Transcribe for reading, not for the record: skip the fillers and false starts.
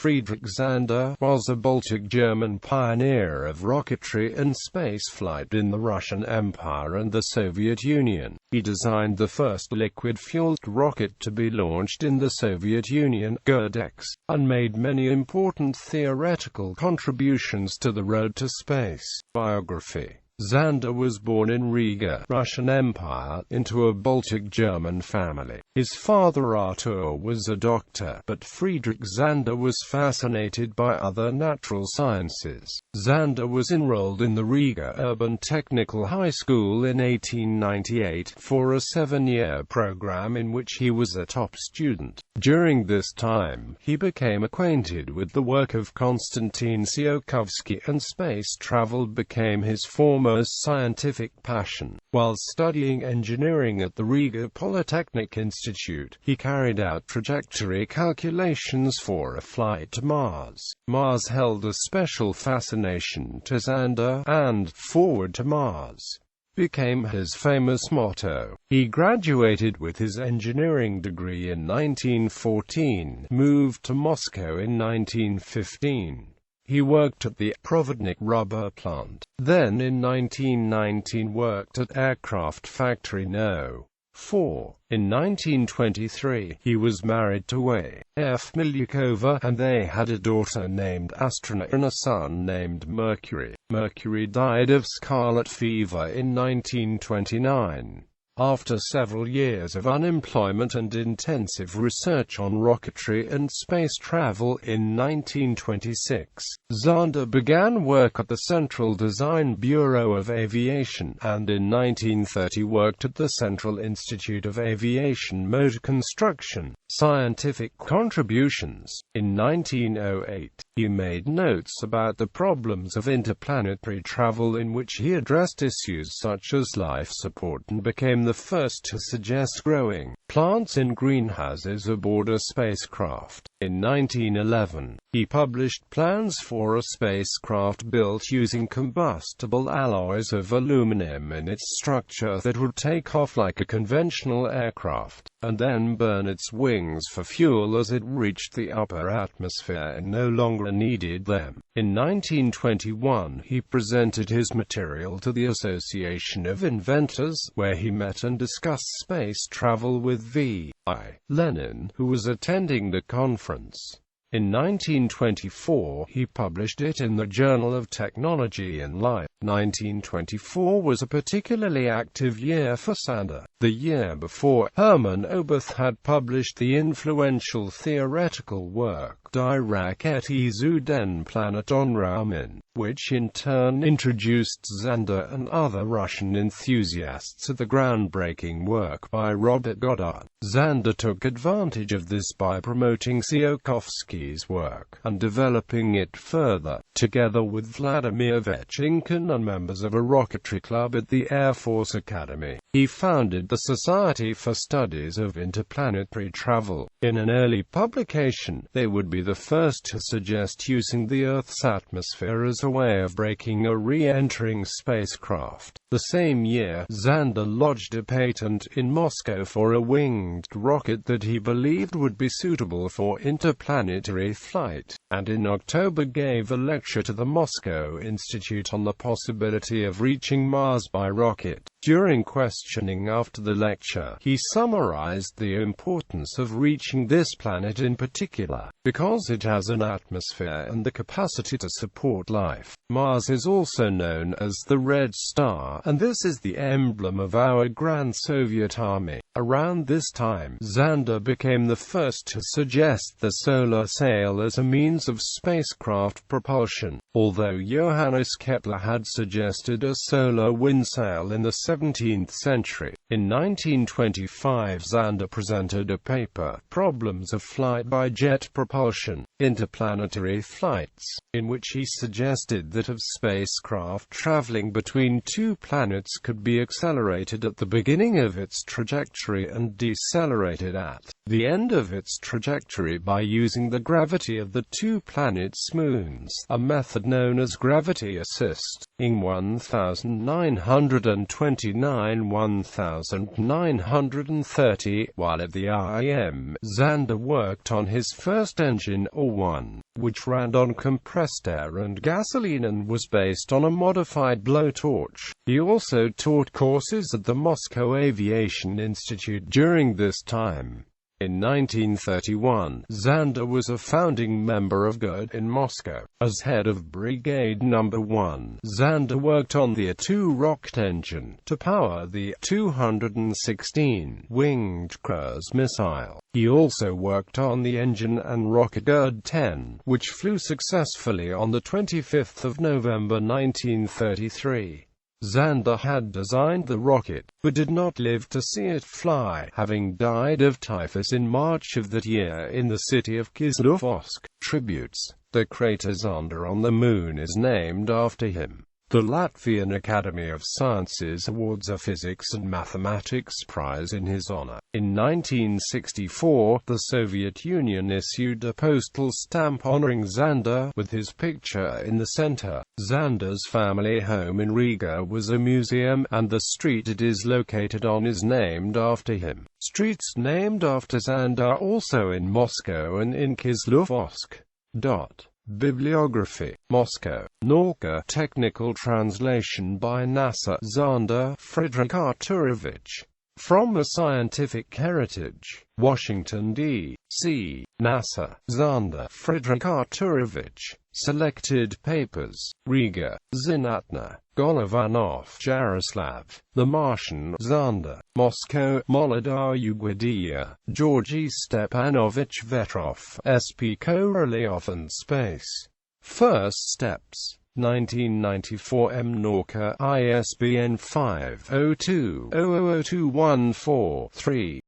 Friedrich Zander was a Baltic German pioneer of rocketry and spaceflight in the Russian Empire and the Soviet Union. He designed the first liquid-fueled rocket to be launched in the Soviet Union, GIRD-X, and made many important theoretical contributions to the road to space. Biography. Zander was born in Riga, Russian Empire, into a Baltic German family. His father Artur was a doctor, but Friedrich Zander was fascinated by other natural sciences. Zander was enrolled in the Riga Urban Technical High School in 1898 for a 7-year program in which he was a top student. During this time, he became acquainted with the work of Konstantin Tsiolkovsky, and space travel became his foremost scientific passion. While studying engineering at the Riga Polytechnic Institute, he carried out trajectory calculations for a flight to Mars. Mars held a special fascination to Zander, and "Forward to Mars" became his famous motto. He graduated with his engineering degree in 1914, moved to Moscow in 1915. He worked at the Provodnik rubber plant. Then in 1919 worked at aircraft factory No. 4. In 1923, he was married to A.F. Milyukova, and they had a daughter named Astrona and a son named Mercury. Mercury died of scarlet fever in 1929. After several years of unemployment and intensive research on rocketry and space travel, in 1926, Zander began work at the Central Design Bureau of Aviation, and in 1930 worked at the Central Institute of Aviation Motor Construction. Scientific contributions. In 1908, he made notes about the problems of interplanetary travel, in which he addressed issues such as life support and became the first to suggest growing plants in greenhouses aboard a spacecraft. In 1911, he published plans for a spacecraft built using combustible alloys of aluminum in its structure that would take off like a conventional aircraft, and then burn its wings for fuel as it reached the upper atmosphere and no longer needed them. In 1921, he presented his material to the Association of Inventors, where he met and discussed space travel with V.I. Lenin, who was attending the conference. In 1924, he published it in the Journal of Technology and Life. 1924 was a particularly active year for Zander. The year before, Hermann Oberth had published the influential theoretical work Die Rakete zu den Planeten Raumn, which in turn introduced Zander and other Russian enthusiasts to the groundbreaking work by Robert Goddard. Zander took advantage of this by promoting Tsiolkovsky's work and developing it further, together with Vladimir Vetchinkin and members of a rocketry club at the Air Force Academy. He founded the Society for Studies of Interplanetary Travel. In an early publication, they would be the first to suggest using the Earth's atmosphere as a way of braking a re-entering spacecraft. The same year, Zander lodged a patent in Moscow for a winged rocket that he believed would be suitable for interplanetary flight, and in October gave a lecture to the Moscow Institute on the possibility of reaching Mars by rocket. During questioning after the lecture, he summarized the importance of reaching this planet in particular, because it has an atmosphere and the capacity to support life. Mars is also known as the Red Star, and this is the emblem of our Grand Soviet Army. Around this time, Zander became the first to suggest the solar sail as a means of spacecraft propulsion, although Johannes Kepler had suggested a solar wind sail in the 17th century. In 1925, Zander presented a paper, Problems of Flight by Jet Propulsion, Interplanetary Flights, in which he suggested that a spacecraft traveling between two planets could be accelerated at the beginning of its trajectory and decelerated at the end of its trajectory by using the gravity of the two planets' moons, a method known as gravity assist. In 1929–1930, while at the IM, Zander worked on his first engine, O1, which ran on compressed air and gasoline and was based on a modified blowtorch. He also taught courses at the Moscow Aviation Institute during this time. In 1931, Zander was a founding member of GIRD in Moscow. As head of Brigade No. 1, Zander worked on the A-2 rocket engine to power the 216-winged cruise missile. He also worked on the engine and rocket GIRD-10, which flew successfully on the 25th of November 1933. Zander had designed the rocket, but did not live to see it fly, having died of typhus in March of that year in the city of Kislovodsk. Tributes. The crater Zander on the Moon is named after him. The Latvian Academy of Sciences awards a Physics and Mathematics Prize in his honor. In 1964, the Soviet Union issued a postal stamp honoring Zander, with his picture in the center. Zander's family home in Riga was a museum, and the street it is located on is named after him. Streets named after Zander also in Moscow and in Kislovodsk. Bibliography. Moscow. Nauka. Technical translation by NASA. Zander, Friedrich Arturovich. From a Scientific Heritage. Washington, D.C. NASA. Zander, Friedrich Arturovich. Selected Papers. Riga. Zinatna. Golovanov, Jaroslav. The Martian. Zander. Moscow. Molodaya Ugudia. Georgy Stepanovich Vetrov. S.P. Korolyov and Space. First Steps. 1994. M. Nauka. ISBN 502-000214-3.